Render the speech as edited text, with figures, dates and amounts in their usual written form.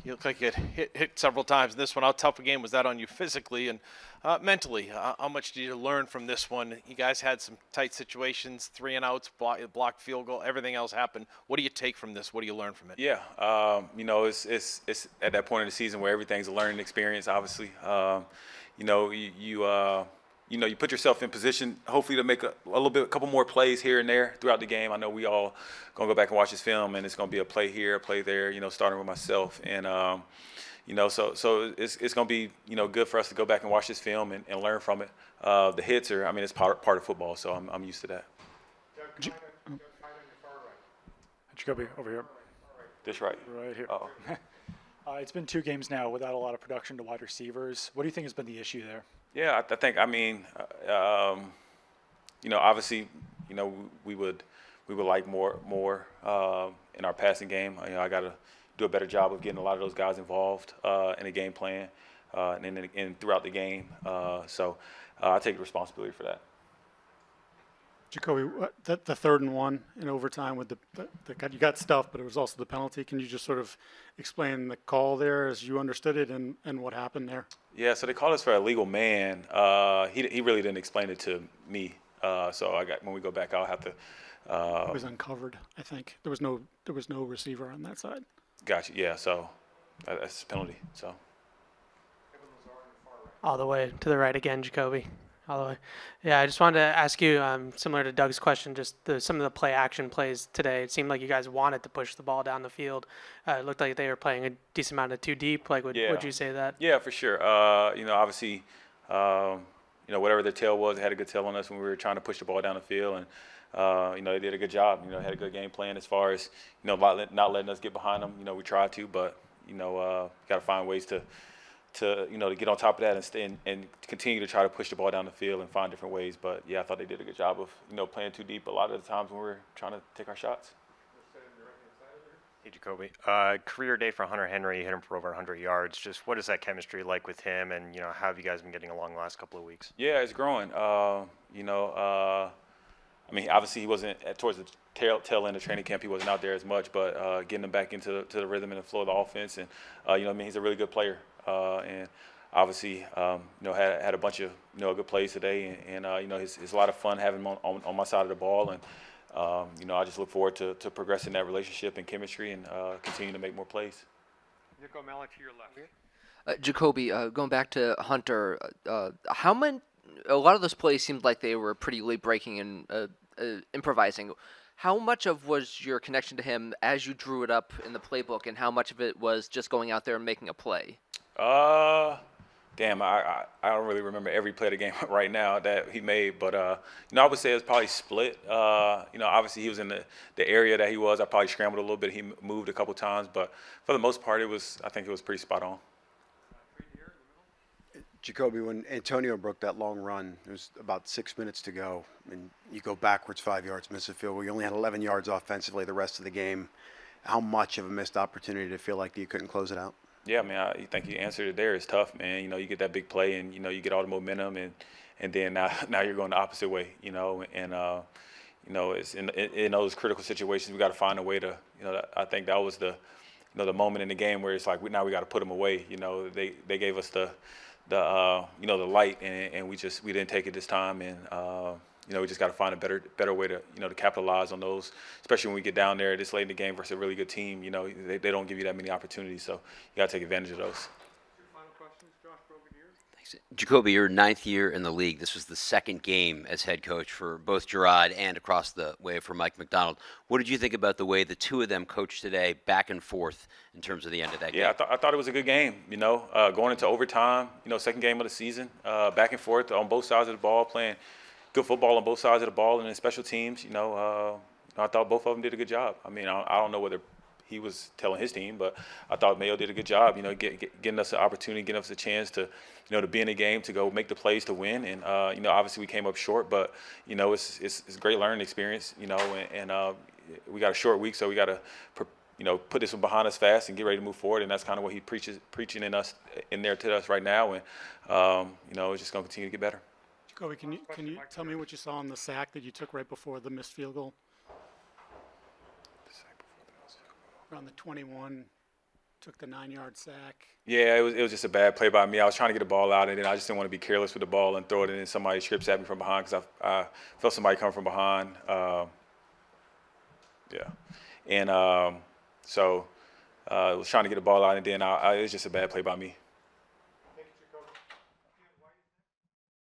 You look like you get hit several times in this one. How tough a game was that on you physically and mentally? How much did you learn from this one? You guys had some tight situations, 3-and-outs, blocked field goal, everything else happened. What do you take from this? What do you learn from it? Yeah, it's at that point in the season where everything's a learning experience. Obviously, you know, you put yourself in position, hopefully, to make a couple more plays here and there throughout the game. I know we all gonna go back and watch this film, and it's gonna be a play here, a play there. Starting with myself, and so it's gonna be good for us to go back and watch this film and learn from it. The hits are, I mean, it's part of football, so I'm used to that. Jacoby, over here. This right. Right here. Uh-oh. It's been 2 games now without a lot of production to wide receivers. What do you think has been the issue there? Yeah, I think. I mean, obviously, we would like more in our passing game. I got to do a better job of getting a lot of those guys involved in the game plan and throughout the game. So I take responsibility for that. Jacoby, the 3rd and 1 in overtime with you got stuffed, but it was also the penalty. Can you just sort of explain the call there as you understood it and what happened there? Yeah, so they called us for a legal man. He really didn't explain it to me. So when we go back, I'll have to. It was uncovered, I think. There was no receiver on that side. Gotcha. Yeah, so that's a penalty. So. All the way to the right again, Jacoby. All the way. Yeah, I just wanted to ask you, similar to Doug's question, just some of the play action plays today. It seemed like you guys wanted to push the ball down the field. It looked like they were playing a decent amount of too deep. Like, would you say that? Yeah, for sure. Obviously, whatever their tail was, they had a good tail on us when we were trying to push the ball down the field, and they did a good job. Had a good game plan as far as not letting us get behind them. We tried to, but got to find ways to get on top of that and stay and continue to try to push the ball down the field and find different ways. But yeah, I thought they did a good job of playing too deep a lot of the times when we were trying to take our shots. Hey, Jacoby. Career day for Hunter Henry. You hit him for over 100 yards. Just what is that chemistry like with him, and how have you guys been getting along the last couple of weeks? Yeah, it's growing. I mean, obviously he wasn't towards the tail end of training camp. He wasn't out there as much, but getting him back into the rhythm and the flow of the offense, and he's a really good player. And obviously, had a bunch of good plays today, and it's a lot of fun having him on my side of the ball, and I just look forward to progressing that relationship and chemistry and continue to make more plays. Nico Malik to your left. Jacoby, going back to Hunter, a lot of those plays seemed like they were pretty late breaking and improvising. How much of was your connection to him as you drew it up in the playbook, and how much of it was just going out there and making a play? Damn, I don't really remember every play of the game right now that he made, but I would say it was probably split. Obviously he was in the area that he was. I probably scrambled a little bit. He moved a couple times, but for the most part, I think it was pretty spot on. Jacoby, when Antonio broke that long run, there was about 6 minutes to go, and you go backwards 5 yards, miss a field goal. You only had 11 yards offensively the rest of the game. How much of a missed opportunity to feel like you couldn't close it out? Yeah, man, I think you answered it there. It's tough, man. You get that big play, and you get all the momentum, and then now you're going the opposite way, and it's in those critical situations we got to find a way to, I think that was the moment in the game where it's like now we got to put them away. They gave us the light, and we didn't take it this time, and we just got to find a better way to to capitalize on those, especially when we get down there this late in the game versus a really good team. They don't give you that many opportunities, so you got to take advantage of those. Final questions, Josh Bogadier. Thanks, Jacoby. Your 9th year in the league. This was the 2nd game as head coach for both Gerard and across the way for Mike McDonald. What did you think about the way the two of them coached today, back and forth in terms of the end of that game? Yeah, I thought it was a good game. Going into overtime, 2nd game of the season, back and forth on both sides of the ball, playing good football on both sides of the ball, and in special teams, I thought both of them did a good job. I mean, I don't know whether he was telling his team, but I thought Mayo did a good job, getting us an opportunity, getting us a chance to, to be in the game, to go make the plays to win. And, obviously we came up short, but, it's a great learning experience, and we got a short week, so we got to, put this one behind us fast and get ready to move forward. And that's kind of what he preaching in there to us right now. And, it's just going to continue to get better. Jacoby, can you tell me what you saw on the sack that you took right before the missed field goal? Around the 21. took the 9-yard sack. Yeah, it was just a bad play by me. I was trying to get the ball out, and then I just didn't want to be careless with the ball and throw it, and then somebody trips at me from behind because I felt somebody come from behind. And so I was trying to get the ball out, and then it was just a bad play by me.